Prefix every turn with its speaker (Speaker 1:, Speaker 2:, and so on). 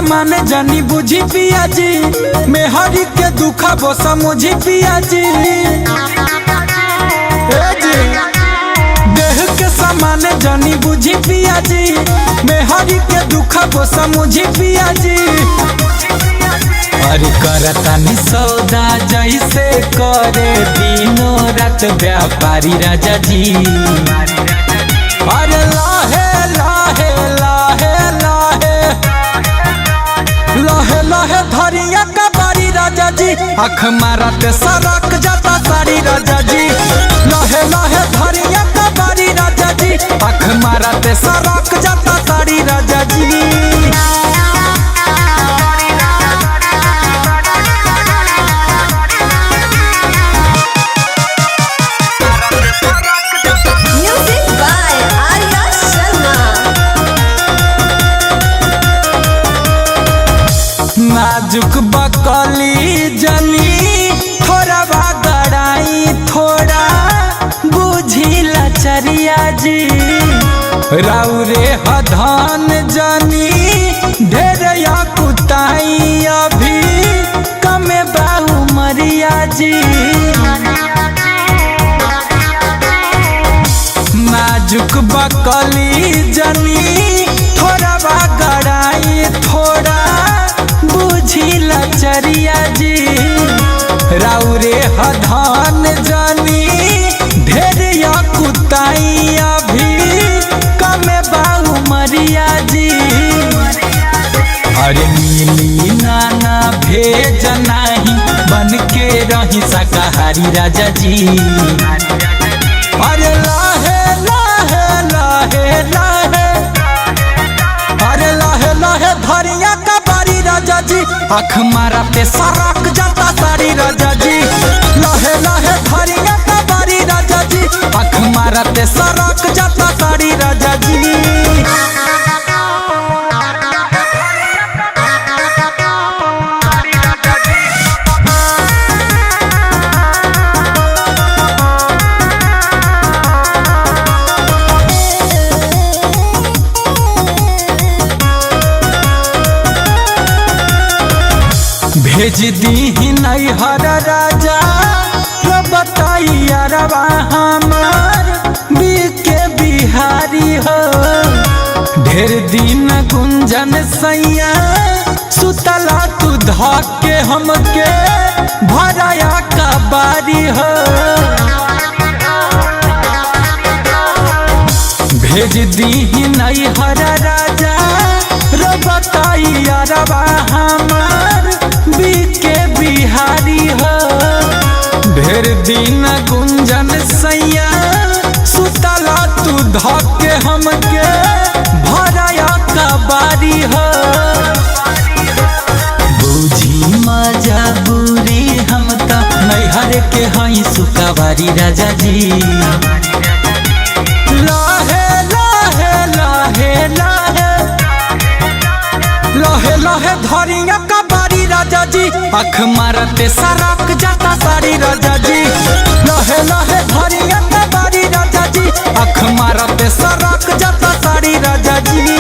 Speaker 1: समान जानी बुझी पिया जी, मेहरी के दुखा वो समझी पिया जी। देह के समान जानी बुझी पिया जी, मेहरी के दुखा वो समझी पिया जी। अरे करता नि सौदा जैसे करे दिनों रात व्यापारी राजा जी। अरे लाहे लाहे लाहे लाहे लाहे लाहे धरिया का बारी राजा जी, आँख मारते सरक जाता सारी राजा जी। लाहे लाहे धरिया का बारी राजा जी, आँख मारते सरक जाता सारी राजा जी। नाजुक बकली जनी थोड़ा बगड़ाई, थोड़ा बुझी लचरिया जी। राउरे हधान जनी ढेर या कुताई, अभी कमे बाहू मरिया जी। नाजुक बकली जनी थोड़ा बगड़ाई, थोड़ा बुझी लचरिया जी। राउरे हधान जानी ढेर या कुताई, अभी कमे बाहू मरिया जी। अरे मिली नाना भेज नहीं, बन के रही शाकाहारी राजा जी। अरे लाहे लाहे लाहे लाहे अरे लाहे लाहे धरिया का बारी राजा जी, आँख मारते सरक जाता सारी राजा जी। लाहे लाहे धरिया का बारी राजा जी, आँख मारते सरक जाता सारी राजा जी। भेज दी नहीं हर राजा रो बताइया रवा हमार बीके बिहारी हो। ढेर दिन गुंजन सैया सुतला तू धके हमके भराया का बारी हो। भेज दी नहीं हर राजा रो बताइया रवा हमार बीके बिहारी हो। ढेर दिन गुंजन सैया सुतला तू धके हमके भराया का बारी हो। बुझी मजबूरी हम तो नैहर के हई सुकावारी राजा जी। लाहे लाहे लाहे लाहे लाहे लाहे धरिया का बारी राजा जी, आँख मारते सरक जाता सारी राजा जी। लाहे लाहे धरिया का बारी राजा जी, आँख मारते सरक जाता सारी राजा जी।